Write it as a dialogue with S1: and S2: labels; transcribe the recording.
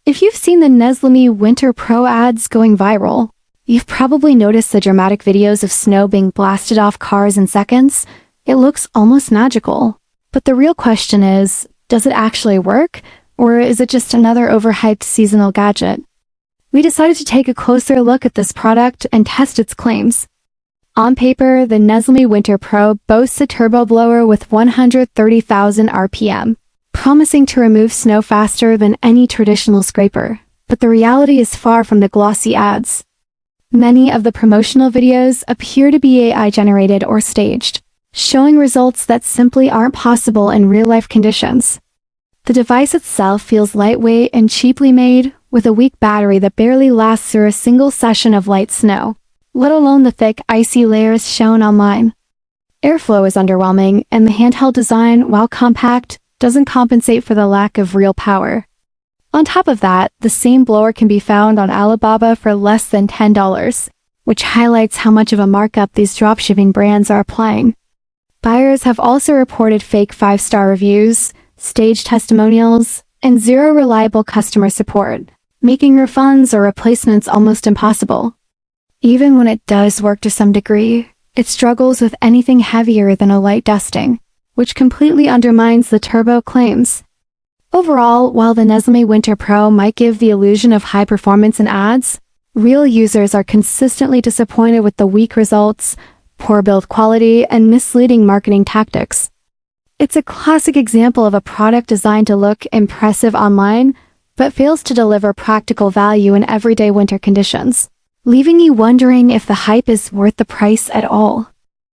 S1: If you've seen the Neslemy Winter Pro ads going viral, you've probably noticed the dramatic videos of snow being blasted off cars in seconds. It looks almost magical. But the real question is, does it actually work, or is it just another overhyped seasonal gadget? We decided to take a closer look at this product and test its claims. On paper, the Neslemy Winter Pro boasts a turbo blower with 130,000 RPM, promising to remove snow faster than any traditional scraper. But the reality is far from the glossy ads. Many of the promotional videos appear to be AI-generated or staged, showing results that simply aren't possible in real-life conditions. The device itself feels lightweight and cheaply made, with a weak battery that barely lasts through a single session of light snow, let alone the thick, icy layers shown online. Airflow is underwhelming, and the handheld design, while compact, doesn't compensate for the lack of real power. On top of that, the same blower can be found on Alibaba for less than $10, which highlights how much of a markup these dropshipping brands are applying. Buyers have also reported fake 5-star reviews, staged testimonials, and zero reliable customer support, making refunds or replacements almost impossible. Even when it does work to some degree, it struggles with anything heavier than a light dusting, which completely undermines the turbo claims. Overall, while the Neslemy Winter Pro might give the illusion of high performance in ads, real users are consistently disappointed with the weak results, poor build quality, and misleading marketing tactics. It's a classic example of a product designed to look impressive online, but fails to deliver practical value in everyday winter conditions, leaving you wondering if the hype is worth the price at all.